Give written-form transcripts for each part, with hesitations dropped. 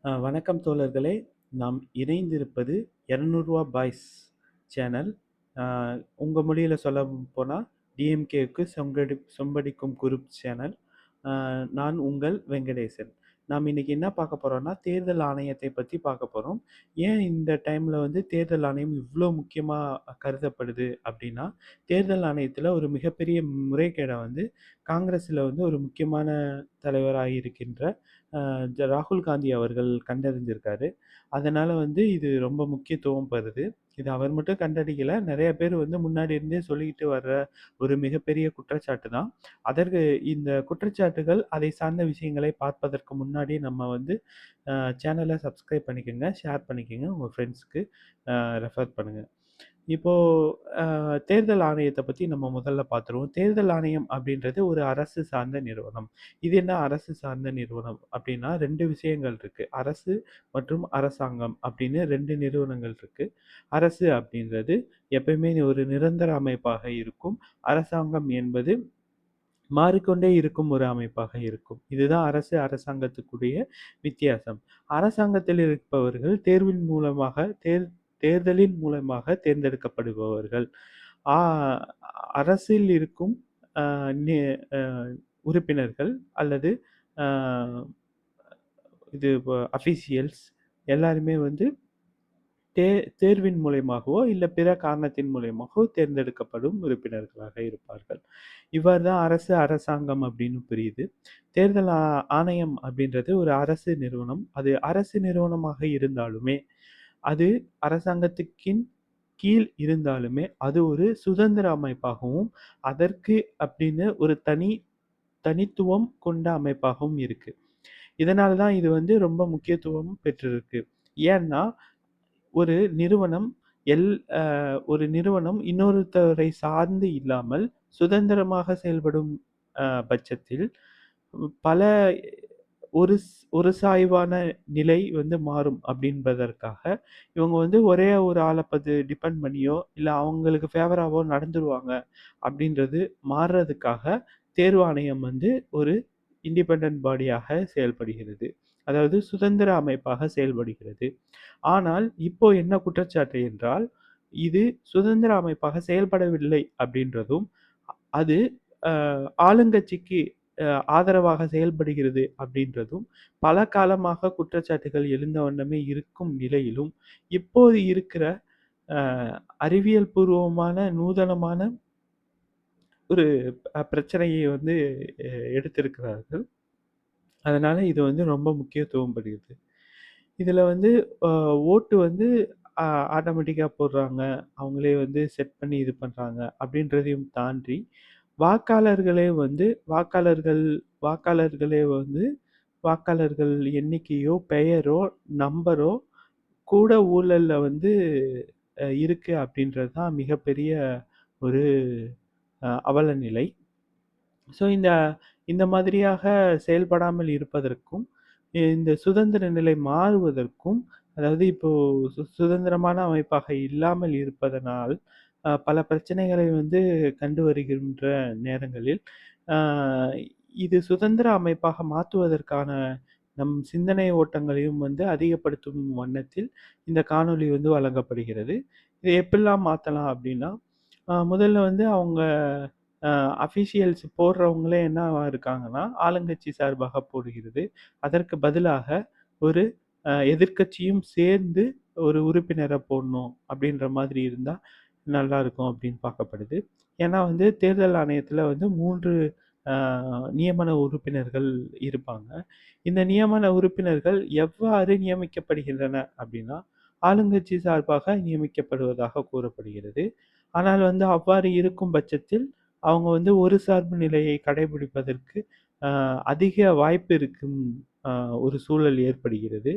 வணக்கம் தோழர்களே! நாம் இணைந்திருப்பது ரூ. 200 பாய்ஸ் சேனல். அ உங்க மொழியில சொல்லப்போனா டிஎம்கேவுக்கு சொம்படிக்கும் குரூப் சேனல். நான் உங்கள் வெங்கடேசன். நாம் இன்னைக்கு என்ன பார்க்க போறோம்னா, தேர்தல் ஆணையத்தை பத்தி பார்க்க போறோம். ஏன் இந்த டைம்ல வந்து தேர்தல் ஆணையம் இவ்ளோ முக்கியமா கருதப்படுது அப்டின்னா, தேர்தல் ஆணையத்தில ஒரு மிகப்பெரிய முறைகேட வந்து காங்கிரஸ்ல வந்து ஒரு முக்கியமான தலைவராக இருக்கின்ற ராகுல் காந்தி அவர்கள் கண்டறிஞ்சிருக்காரு. அதனால வந்து இது ரொம்ப முக்கியத்துவம் பெறுது. இது அவர் மட்டும் கண்டறியல. நெறைய பேர் வந்து முன்னாடி இருந்தே சொல்லிக்கிட்டு வர்ற ஒரு மிகப்பெரிய குற்றச்சாட்டு தான். அதற்கு இந்த குற்றச்சாட்டுகள், அதை சார்ந்த விஷயங்களை பார்ப்பதற்கு முன்னாடி நம்ம வந்து அ சேனல சப்ஸ்கிரைப் பண்ணிக்கங்க, ஷேர் பண்ணிக்கங்க. உங்க ஃப்ரெண்ட்ஸ்க்கு ரெஃபர் பண்ணுங்க. இப்போ தேர்தல் ஆணையத்த பத்தி நம்ம முதல்ல பார்த்துருவோம். தேர்தல் ஆணையம் அப்படின்றது ஒரு அரசு சார்ந்த நிறுவனம். இது என்ன அரசு சார்ந்த நிறுவனம் அப்படின்னா 2 விஷயங்கள் இருக்கு. அரசு மற்றும் அரசாங்கம் அப்படின்னு 2 நிறுவனங்கள் இருக்கு. அரசு அப்படின்றது எப்பயுமே ஒரு நிரந்தர அமைப்பாக இருக்கும். அரசாங்கம் என்பது மாறிக்கொண்டே இருக்கும் ஒரு அமைப்பாக இருக்கும். இதுதான் அரசு, அரசாங்கத்துக்குடைய வித்தியாசம். அரசாங்கத்தில் இருப்பவர்கள் தேர்தலின் மூலமாக தேர்ந்தெடுக்கப்படுபவர்கள். ஆ அரசில் இருக்கும் அ நி அ உறுப்பினர்கள் அல்லது அ இது அஃபிஷியல்ஸ் எல்லாருமே வந்து தே தேர்வின் மூலியமாகவோ, இல்ல பிற காரணத்தின் மூலியமாகவோ தேர்ந்தெடுக்கப்படும் உறுப்பினர்களாக இருப்பார்கள். இவ்வாறு தான் அரசு, அரசாங்கம் அப்படின்னு பிரியுது. தேர்தல் ஆணையம் அப்படின்றது ஒரு அரசு நிறுவனம். அது அரசு நிறுவனமாக இருந்தாலுமே, அது அரசாங்கத்துக்கின் கீழ் இருந்தாலுமே, அது ஒரு சுதந்திர அமைப்பாகவும், அதற்கு அப்படின்னு ஒரு தனித்துவம் கொண்ட அமைப்பாகவும் இருக்கு. இதனால தான் இது வந்து ரொம்ப முக்கியத்துவம் பெற்றிருக்கு. ஏன்னா, ஒரு நிறுவனம் எல் அ ஒரு நிறுவனம் இன்னொருத்தரை சார்ந்து இல்லாமல் சுதந்திரமாக செயல்படும் பட்சத்தில் பல ஒரு சாய்வான நிலை வந்து மாறும் அப்படின்பதற்காக, இவங்க வந்து ஒரே ஒரு ஆள டிபெண்ட் பண்ணியோ, இல்ல அவங்களுக்கு ஃபேவராவோ நடந்துருவாங்க அப்படின்றது மாறுறதுக்காக, தேர்வு ஆணையம் வந்து ஒரு இண்டிபெண்டன்ட் பாடியாக செயல்படுகிறது. அதாவது சுதந்திர அமைப்பாக செயல்படுகிறது. ஆனால் இப்போ என்ன குற்றச்சாட்டு என்றால், இது சுதந்திர அமைப்பாக செயல்படவில்லை அப்படின்றதும், அது அ ஆளுங்கட்சிக்கு அ ஆதரவாக செயல்படுகிறது அப்படின்றதும், பல காலமாக குற்றச்சாட்டுகள் எழுந்த வண்ணமே இருக்கும் நிலையிலும், இப்போது இருக்கிற அ அறிவியல் பூர்வமான, நூதனமான ஒரு பிரச்சனையை வந்து எடுத்திருக்கிறார்கள். அதனால இது வந்து ரொம்ப முக்கியத்துவம் பெறுகிறது. இதுல வந்து அ ஓட்டு வந்து அ ஆட்டோமேட்டிக்கா போடுறாங்க. அவங்களே வந்து செட் பண்ணி இது பண்றாங்க அப்படின்றதையும் தாண்டி, வாக்காளர்களே வந்து வாக்காளர்களே வந்து வாக்காளர்கள் எண்ணிக்கையோ, பெயரோ, நம்பரோ கூட ஊழல்ல வந்து இருக்கு அப்படின்றது தான் மிகப்பெரிய ஒரு அவலநிலை. ஸோ இந்த இந்த மாதிரியாக செயல்படாமல் இருப்பதற்கும், இந்த சுதந்திர நிலை மாறுவதற்கும், அதாவது இப்போ சுதந்திரமான அமைப்பாக இல்லாமல் இருப்பதனால், பல பிரச்சனைகளை வந்து கண்டு வருகின்ற நேரங்களில், அ இது சுதந்திர அமைப்பாக மாற்றுவதற்கான நம் சிந்தனை ஓட்டங்களையும் வந்து அதிகப்படுத்தும் வண்ணத்தில் இந்த காணொளி வந்து வழங்கப்படுகிறது. இத எப்படிலாம் மாத்தலாம் அப்படின்னா, முதல்ல வந்து அவங்க அ அஃபிஷியல்ஸ் போடுறவங்களே என்னவா இருக்காங்கன்னா, ஆளுங்கட்சி சார்பாக போடுகிறது. அதற்கு பதிலாக ஒரு எதிர்க்கட்சியும் சேர்ந்து ஒரு உறுப்பினர போடணும் அப்படின்ற மாதிரி இருந்தா நல்லாருக்கும் அப்படின்னு பார்க்கப்படுது. ஏன்னா வந்து தேர்தல் ஆணையத்தில வந்து 3 அ நியமன உறுப்பினர்கள் இருப்பாங்க. இந்த நியமன உறுப்பினர்கள் எவ்வாறு நியமிக்கப்படுகின்றன அப்படின்னா, ஆளுங்கட்சி சார்பாக நியமிக்கப்படுவதாக கூறப்படுகிறது. ஆனால் வந்து அவ்வாறு இருக்கும் பட்சத்தில், அவங்க வந்து ஒரு சார்பு நிலையை கடைபிடிப்பதற்கு அ அதிக வாய்ப்பு இருக்கும் ஒரு சூழல் ஏற்படுகிறது.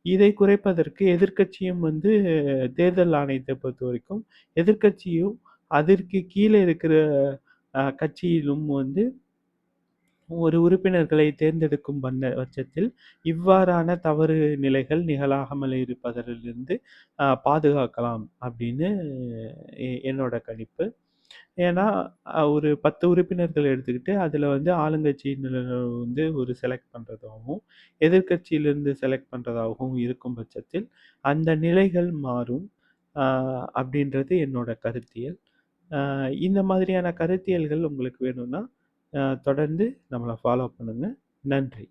இதை குறைப்பதற்கு எதிர்க்கட்சியும் வந்து தேர்தல் ஆணையத்தை பொறுத்தவரைக்கும், எதிர்க்கட்சியும் அதற்கு கீழ இருக்கிற கட்சியிலும் வந்து ஒரு உறுப்பினர்களை தேர்ந்தெடுக்கும் பட்சத்தில், இவ்வாறான தவறு நிலைகள் நிகழாமல் இருப்பதிலிருந்து பாதுகாக்கலாம் அப்படின்னு என்னோட கணிப்பு. ஏன்னா, ஒரு 10 உறுப்பினர்கள் எடுத்துக்கிட்டு, அதில வந்து ஆளுங்கட்சியினர் வந்து ஒரு செலக்ட் பண்றதாவும், எதிர்க்கட்சியிலிருந்து செலக்ட் பண்றதாகவும் இருக்கும் பட்சத்தில், அந்த நிலைகள் மாறும். அ அப்படின்றது என்னோட கருத்தியல். அ இந்த மாதிரியான கருத்தியல்கள் உங்களுக்கு வேணும்னா, தொடர்ந்து நம்மள ஃபாலோ பண்ணுங்க. நன்றி.